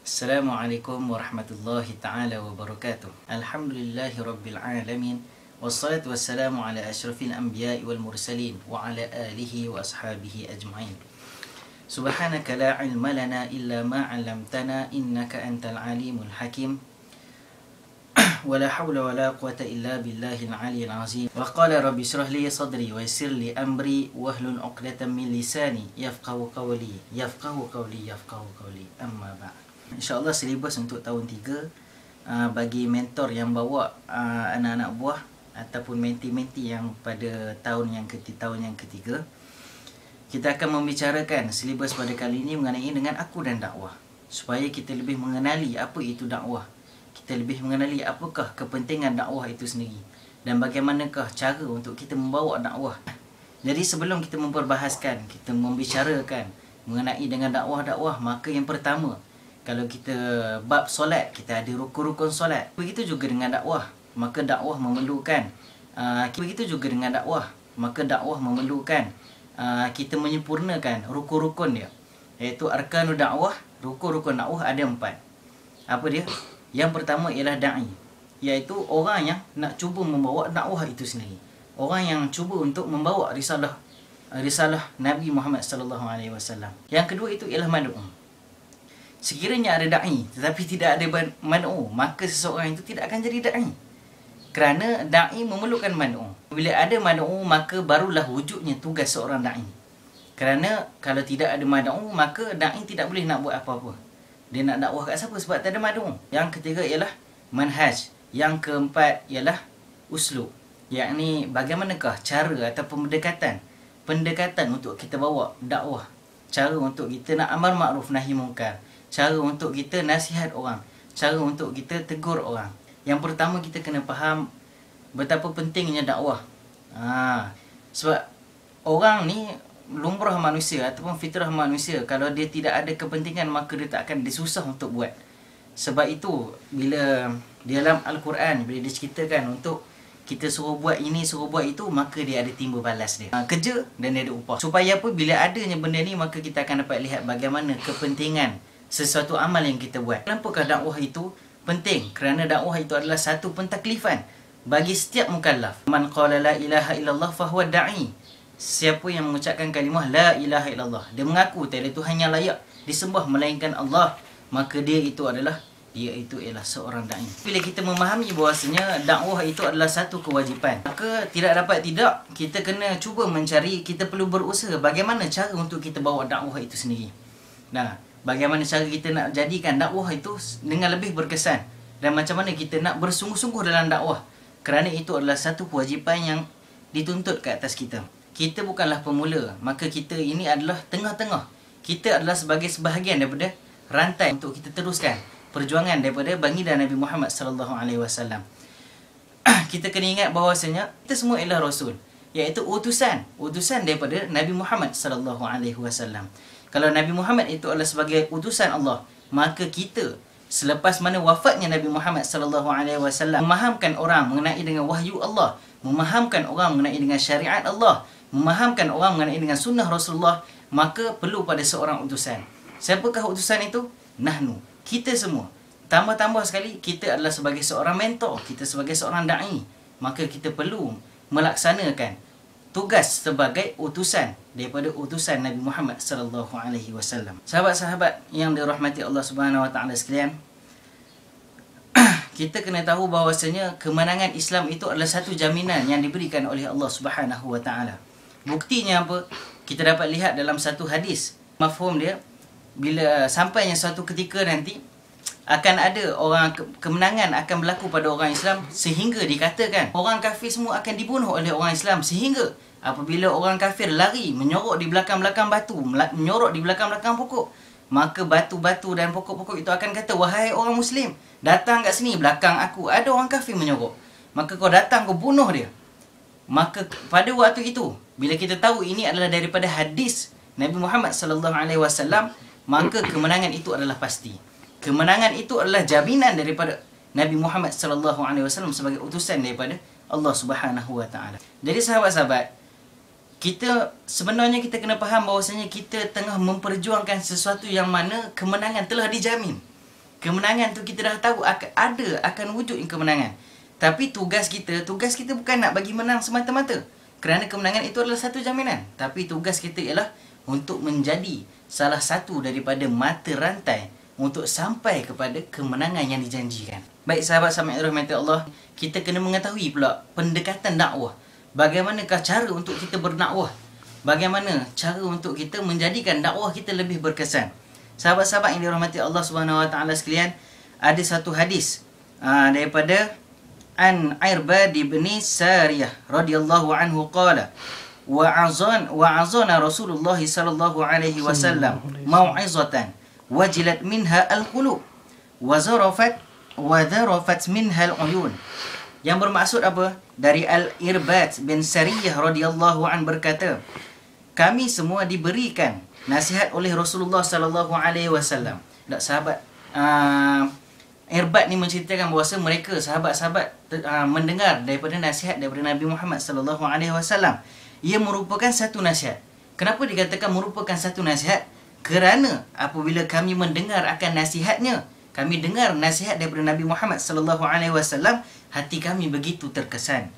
Assalamualaikum warahmatullahi ta'ala wabarakatuh. Alhamdulillahi rabbil alamin. Wassalatu wassalamu ala ashrafil anbiya'i wal mursalin wa ala alihi wa ashabihi ajma'in. Subhanaka la ilma lana illa ma 'allamtana innaka antal alimul hakim. ولا حول ولا قوة إلا بالله العلي العظيم. وقال رب اشرح لي صدري ويسر لي أمري واحلل عقدة من لساني يفقهوا قولي أما بعد. InsyaAllah silibus untuk tahun 3 bagi mentor yang bawa anak-anak buah ataupun menti-menti yang pada tahun yang ketiga, kita akan membicarakan silibus pada kali ini mengenai dengan aku dan dakwah, supaya kita lebih mengenali apa itu dakwah, kita lebih mengenali apakah kepentingan dakwah itu sendiri dan bagaimanakah cara untuk kita membawa dakwah. Jadi sebelum kita memperbahaskan, kita membicarakan mengenai dengan dakwah, maka yang pertama, kalau kita bab solat, kita ada rukun-rukun solat. Begitu juga dengan dakwah, maka dakwah memerlukan kita menyempurnakan rukun-rukun dia, iaitu arkanu dakwah. Rukun-rukun dakwah ada 4. Apa dia? Yang pertama ialah da'i, iaitu orang yang nak cuba membawa dakwah itu sendiri, orang yang cuba untuk membawa risalah Nabi Muhammad sallallahu alaihi wasallam. Yang kedua itu ialah mad'u. Sekiranya ada da'i tetapi tidak ada mad'u, maka seseorang itu tidak akan jadi da'i, kerana da'i memerlukan mad'u. Bila ada mad'u, maka barulah wujudnya tugas seorang da'i. Kerana kalau tidak ada mad'u, maka da'i tidak boleh nak buat apa-apa. Dia nak dakwah kat siapa? Sebab tak ada mad'u. Yang ketiga ialah manhaj. Yang keempat ialah uslub, yakni bagaimanakah cara atau pendekatan untuk kita bawa dakwah, cara untuk kita nak amar makruf nahi mungkar, cara untuk kita nasihat orang, cara untuk kita tegur orang. Yang pertama, kita kena faham betapa pentingnya dakwah. Sebab orang ni lumrah manusia ataupun fitrah manusia, kalau dia tidak ada kepentingan, maka dia tak akan disusah untuk buat. Sebab itu bila di dalam Al-Quran, bila diceritakan untuk kita suruh buat ini, suruh buat itu, maka dia ada timbul balas dia, kerja dan dia ada upah. Supaya apa? Bila adanya benda ni, maka kita akan dapat lihat bagaimana kepentingan sesuatu amal yang kita buat. Kenapakah dakwah itu penting? Kerana dakwah itu adalah satu pentaklifan bagi setiap mukallaf. Man qala la ilaha illallah fahuwa da'i. Siapa yang mengucapkan kalimah la ilaha illallah, dia mengaku tiada Tuhan yang layak disembah melainkan Allah, maka dia itu ialah seorang da'i. Bila kita memahami bahawasanya dakwah itu adalah satu kewajipan, maka tidak dapat tidak, kita kena cuba mencari, kita perlu berusaha bagaimana cara untuk kita bawa dakwah itu sendiri. Nah, bagaimana cara kita nak jadikan dakwah itu dengan lebih berkesan, dan macam mana kita nak bersungguh-sungguh dalam dakwah, kerana itu adalah satu kewajipan yang dituntut ke atas kita. Kita bukanlah pemula, maka kita ini adalah tengah-tengah. Kita adalah sebagai sebahagian daripada rantai untuk kita teruskan perjuangan daripada baginda Nabi Muhammad sallallahu alaihi wasallam. Kita kena ingat bahawasanya kita semua ialah rasul, iaitu utusan daripada Nabi Muhammad sallallahu alaihi wasallam. Kalau Nabi Muhammad itu adalah sebagai utusan Allah, maka kita selepas mana wafatnya Nabi Muhammad sallallahu alaihi wasallam, memahamkan orang mengenai dengan wahyu Allah, memahamkan orang mengenai dengan syariat Allah, memahamkan orang mengenai dengan sunnah Rasulullah, maka perlu pada seorang utusan. Siapakah utusan itu? Nahnu, kita semua. Tambah-tambah sekali, kita adalah sebagai seorang mentor, kita sebagai seorang da'i, maka kita perlu melaksanakan tugas sebagai utusan daripada utusan Nabi Muhammad sallallahu alaihi wasallam. Sahabat-sahabat yang dirahmati Allah Subhanahu wa taala sekalian, kita kena tahu bahawasanya kemenangan Islam itu adalah satu jaminan yang diberikan oleh Allah Subhanahu wa taala. Buktinya apa? Kita dapat lihat dalam satu hadis. Mafhum dia, bila sampainya suatu ketika nanti akan ada orang, kemenangan akan berlaku pada orang Islam, sehingga dikatakan orang kafir semua akan dibunuh oleh orang Islam, sehingga apabila orang kafir lari menyorok di belakang-belakang batu, menyorok di belakang-belakang pokok, maka batu-batu dan pokok-pokok itu akan kata, wahai orang Muslim, datang kat sini, belakang aku ada orang kafir menyorok, maka kau datang, kau bunuh dia. Maka pada waktu itu, bila kita tahu ini adalah daripada hadis Nabi Muhammad sallallahu alaihi wasallam, maka kemenangan itu adalah pasti. Kemenangan itu adalah jaminan daripada Nabi Muhammad sallallahu alaihi wasallam sebagai utusan daripada Allah Subhanahu wa taala. Jadi sahabat-sahabat, sebenarnya kita kena faham bahawasanya kita tengah memperjuangkan sesuatu yang mana kemenangan telah dijamin. Kemenangan tu kita dah tahu akan wujud kemenangan. Tapi tugas kita bukan nak bagi menang semata-mata. Kerana kemenangan itu adalah satu jaminan. Tapi tugas kita ialah untuk menjadi salah satu daripada mata rantai untuk sampai kepada kemenangan yang dijanjikan. Baik sahabat-sahabat yang dirahmati Allah, kita kena mengetahui pula pendekatan dakwah. Bagaimanakah cara untuk kita berdakwah? Bagaimana cara untuk kita menjadikan dakwah kita lebih berkesan? Sahabat-sahabat yang dirahmati Allah Subhanahu Wa Taala sekalian, ada satu hadis daripada An Irbad bin Sariyah radhiyallahu anhu qala wa'azana Rasulullah sallallahu alaihi wasallam mau'izatan wajilat minha al-qulub wa zarafat minha al-uyun. Yang bermaksud apa? Dari Al-Irbad bin Sariyah radhiyallahu an berkata, kami semua diberikan nasihat oleh Rasulullah sallallahu alaihi wasallam. Tak, sahabat Irbad ni menceritakan bahawa mereka sahabat-sahabat mendengar daripada nasihat daripada Nabi Muhammad sallallahu alaihi wasallam. Ia merupakan satu nasihat. Kenapa dikatakan merupakan satu nasihat? Kerana apabila kami mendengar akan nasihatnya, kami dengar nasihat daripada Nabi Muhammad sallallahu alaihi wasallam, hati kami begitu terkesan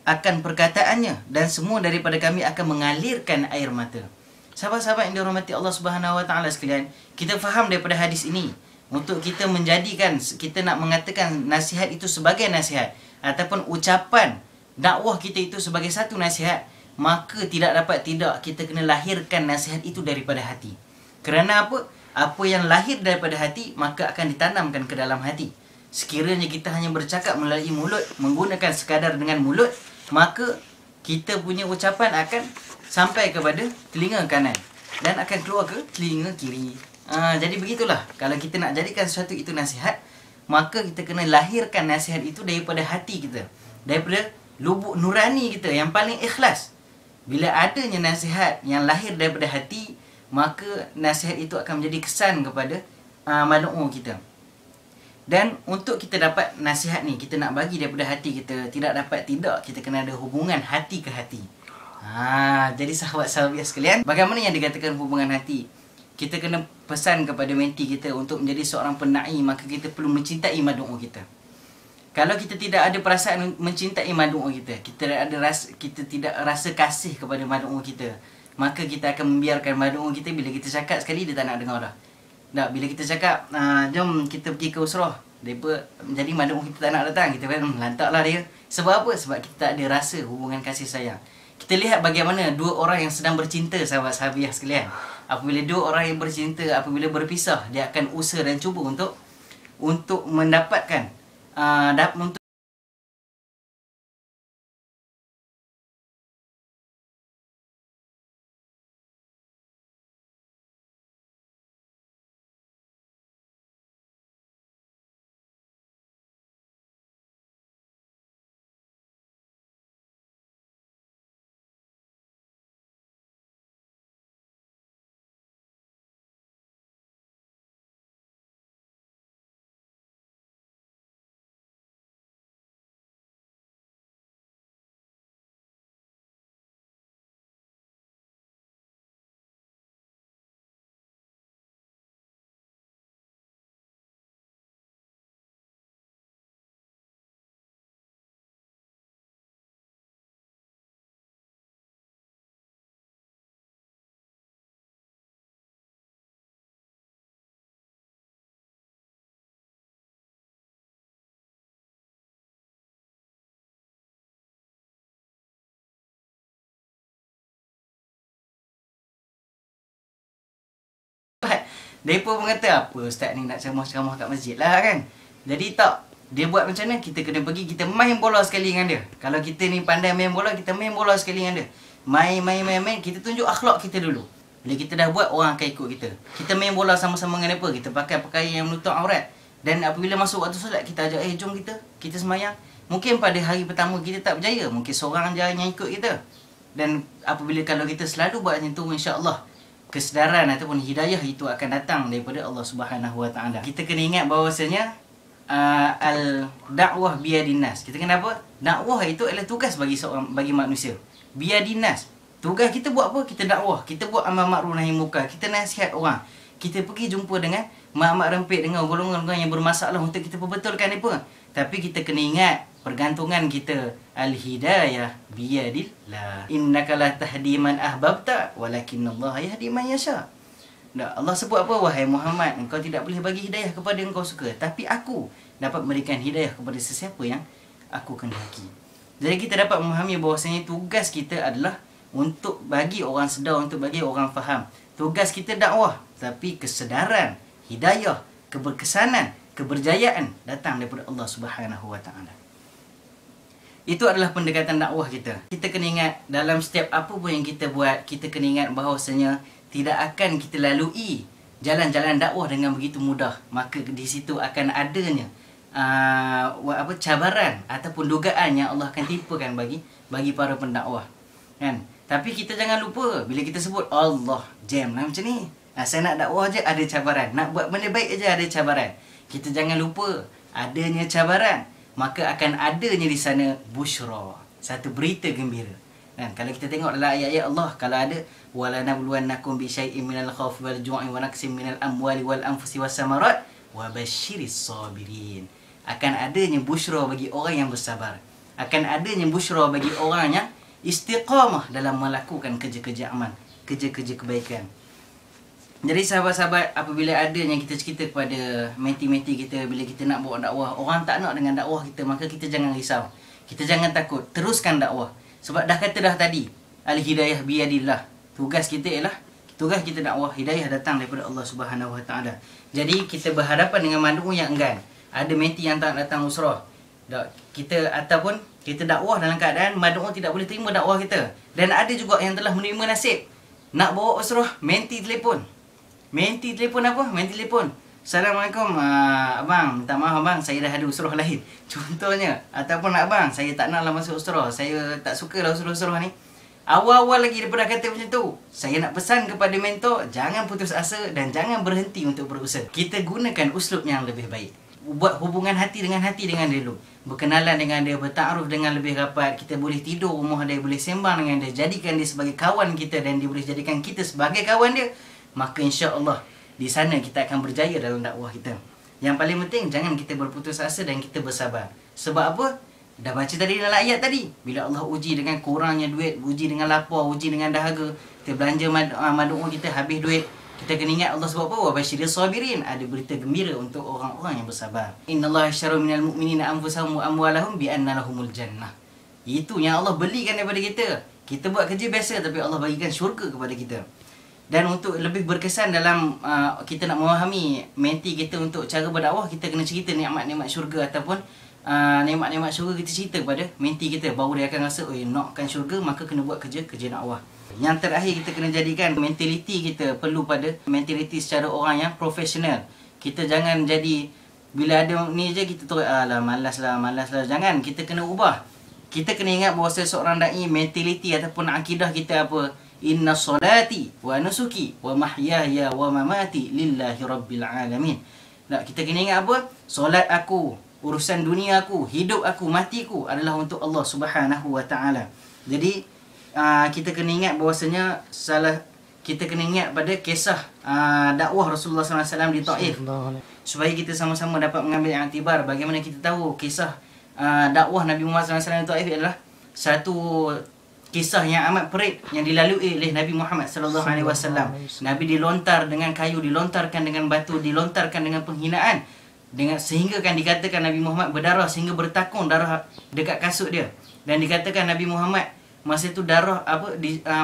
akan perkataannya dan semua daripada kami akan mengalirkan air mata. Sahabat-sahabat yang dirahmati Allah Subhanahu Wa Taala sekalian, kita faham daripada hadis ini, untuk kita menjadikan, kita nak mengatakan nasihat itu sebagai nasihat ataupun ucapan dakwah kita itu sebagai satu nasihat, maka tidak dapat tidak kita kena lahirkan nasihat itu daripada hati. Kerana apa? Apa yang lahir daripada hati maka akan ditanamkan ke dalam hati. Sekiranya kita hanya bercakap melalui mulut, menggunakan sekadar dengan mulut, maka kita punya ucapan akan sampai kepada telinga kanan dan akan keluar ke telinga kiri. Jadi begitulah, kalau kita nak jadikan sesuatu itu nasihat, maka kita kena lahirkan nasihat itu daripada hati kita, daripada lubuk nurani kita yang paling ikhlas. Bila adanya nasihat yang lahir daripada hati, maka nasihat itu akan menjadi kesan kepada mad'u kita. Dan untuk kita dapat nasihat ni, kita nak bagi daripada hati kita, tidak dapat tidak kita kena ada hubungan hati ke hati. Jadi sahabat-sahabat sekalian, bagaimana yang dikatakan hubungan hati? Kita kena pesan kepada menti kita untuk menjadi seorang pendai, maka kita perlu mencintai mad'u kita. Kalau kita tidak ada perasaan mencintai mad'u kita, kita tidak rasa kasih kepada mad'u kita, maka kita akan membiarkan mad'u kita, bila kita cakap sekali dia tak nak dengar dah. Tak, bila kita cakap jom kita pergi ke usrah, jadi mad'u kita tak nak datang, kita kan lantaklah dia. Sebab apa? Sebab kita tak ada rasa hubungan kasih sayang. Kita lihat bagaimana dua orang yang sedang bercinta, sahabat-sahabat sekalian. Apabila dua orang yang bercinta, apabila berpisah, dia akan usaha dan cuba untuk mendapatkan untuk mereka pun kata, apa ustaz ni nak ceramah-ceramah kat masjid lah kan. Jadi tak, dia buat macam mana? Kita kena pergi, kita main bola sekali dengan dia. Kalau kita ni pandai main bola, kita main bola sekali dengan dia. Main, kita tunjuk akhlak kita dulu. Bila kita dah buat, orang akan ikut kita. Kita main bola sama-sama dengan apa? Kita pakai pakaian yang menutup aurat. Dan apabila masuk waktu solat, kita ajak, jom kita semayang. Mungkin pada hari pertama kita tak berjaya, mungkin seorang je yang ikut kita. Dan apabila kalau kita selalu buat macam tu, insya-Allah kesedaran ataupun hidayah itu akan datang daripada Allah Subhanahu Wa Taala. Kita kena ingat bahawasanya al-da'wah biyadinnas. Kita kena apa? Dakwah itu adalah tugas bagi manusia. Biyadinnas. Tugas kita buat apa? Kita dakwah. Kita buat amal makruf nahi munkar. Kita nasihat orang. Kita pergi jumpa dengan mak-mak rempit dengan golongan-golongan yang bermasalah untuk kita perbetulkan apa. Tapi kita kena ingat pergantungan kita al-hidayah biyadillah. Innaka la tahdi man ahbabta walakinnallaha yahdi man yasha. Allah sebut apa? Wahai Muhammad, engkau tidak boleh bagi hidayah kepada engkau suka, tapi aku dapat memberikan hidayah kepada sesiapa yang aku kehendaki. Jadi kita dapat memahami bahawasanya tugas kita adalah untuk bagi orang sedar, untuk bagi orang faham. Tugas kita dakwah, tapi kesedaran, hidayah, keberkesanan, keberjayaan datang daripada Allah Subhanahu Wa Taala. Itu adalah pendekatan dakwah kita. Kita kena ingat dalam setiap apa pun yang kita buat, kita kena ingat bahawasanya tidak akan kita lalui jalan-jalan dakwah dengan begitu mudah. Maka di situ akan adanya cabaran ataupun dugaan yang Allah akan timpakan bagi para pendakwah. Kan? Tapi kita jangan lupa bila kita sebut Allah jam lah macam ni. Saya nak dakwah je ada cabaran, nak buat benda baik aja ada cabaran. Kita jangan lupa adanya cabaran, maka akan adanya di sana busyra, satu berita gembira. Kan? Kalau kita tengok dalam ayat-ayat Allah, kalau ada wala nabluwannakum bi syai'in minal khawfi wal ju'i wa naqsin minal amwali wal anfusi was samarat wa basyiris sabirin. Akan adanya busyra bagi orang yang bersabar. Akan adanya busyra bagi orang yang istiqamah dalam melakukan kerja-kerja amal, kerja-kerja kebaikan. Jadi sahabat-sahabat, apabila ada yang kita cerita kepada menti-menti kita bila kita nak bawa dakwah, orang tak nak dengan dakwah kita, maka kita jangan risau. Kita jangan takut, teruskan dakwah. Sebab dah kata dah tadi, al-hidayah biyadillah. Tugas kita ialah, tugas kita dakwah, hidayah datang daripada Allah Subhanahu Wa Taala. Jadi kita berhadapan dengan mad'u yang enggan. Ada menti yang tak datang usrah. Kita ataupun kita dakwah dalam keadaan mad'u tidak boleh terima dakwah kita. Dan ada juga yang telah menerima nasib. Nak bawa usrah, menti telefon. Menti telefon apa? Menti telefon. Assalamualaikum, abang, minta maaf abang, saya dah ada usrah lain. Contohnya. Ataupun abang, saya tak naklah masuk usrah. Saya tak sukalah usrah-usrah ni. Awal-awal lagi daripada kata macam tu, saya nak pesan kepada mentor, jangan putus asa dan jangan berhenti untuk berusaha. Kita gunakan uslub yang lebih baik. Buat hubungan hati dengan dia dulu. Berkenalan dengan dia, bertaaruf dengan lebih rapat. Kita boleh tidur rumah dia, boleh sembang dengan dia, jadikan dia sebagai kawan kita dan dia boleh jadikan kita sebagai kawan dia. Maka insya-Allah di sana kita akan berjaya dalam dakwah kita. Yang paling penting, jangan kita berputus asa dan kita bersabar. Sebab apa? Dah baca tadi dalam ayat tadi. Bila Allah uji dengan kurangnya duit, uji dengan lapar, uji dengan dahaga, kita belanja mad'u kita habis duit, kita kena ingat Allah sebab apa? Wa basyiris sabirin. Ada berita gembira untuk orang-orang yang bersabar. Innallaha ashtara minal mu'minina anfusahum wa amwalahum bi anna lahumul jannah. Itu yang Allah belikan daripada kita. Kita buat kerja biasa tapi Allah bagikan syurga kepada kita. Dan untuk lebih berkesan dalam kita nak memahami menti kita untuk cara berdakwah, kita kena cerita nikmat-nikmat syurga ataupun nikmat-nikmat syurga kita cerita kepada menti kita. Baru dia akan rasa, nakkan syurga, maka kena buat kerja dakwah. Yang terakhir, kita kena jadikan mentaliti kita perlu pada mentaliti secara orang yang profesional. Kita jangan jadi bila ada ni je kita terus malas lah. Jangan, kita kena ubah. Kita kena ingat bahawa seorang dai mentaliti ataupun akidah kita apa? Inna salati wa nusuki wa mahyaya wa mamati lillahi rabbil alamin. Kita kena ingat apa? Solat aku, urusan dunia aku, hidup aku, matiku adalah untuk Allah Subhanahu Wa Taala. Jadi kita kena ingat bahawasanya kita kena ingat pada kisah dakwah Rasulullah SAW di Taif, supaya kita sama-sama dapat mengambil iktibar bagaimana kita tahu kisah dakwah Nabi Muhammad SAW di Taif adalah satu kisah yang amat perit yang dilalui oleh Nabi Muhammad SAW. Nabi dilontar dengan kayu, dilontarkan dengan batu, dilontarkan dengan penghinaan, sehingga kan dikatakan Nabi Muhammad berdarah sehingga bertakung darah dekat kasut dia. Dan dikatakan Nabi Muhammad masa itu darah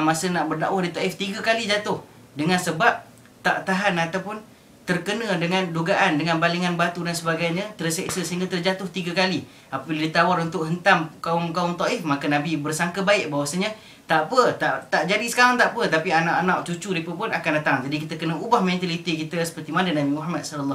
masa nak berdakwah di Taif 3 kali jatuh dengan sebab tak tahan ataupun terkena dengan dugaan, dengan balingan batu dan sebagainya, terseksa sehingga terjatuh 3 kali. Apabila ditawar untuk hentam kaum-kaum Taif, maka Nabi bersangka baik bahawasanya tak apa, tak jadi sekarang tak apa, tapi anak-anak cucu mereka pun akan datang. Jadi kita kena ubah mentaliti kita seperti mana Nabi Muhammad SAW.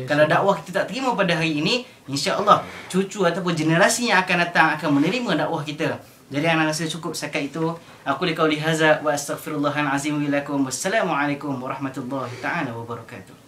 Kalau dakwah kita tak terima pada hari ini, insya-Allah cucu ataupun generasi yang akan datang akan menerima dakwah kita. Jadi anak rasa cukup setakat itu. Aku liqauli hadza wa astaghfirullahal azim wa lakum. Wassalamualaikum warahmatullahi taala wabarakatuh.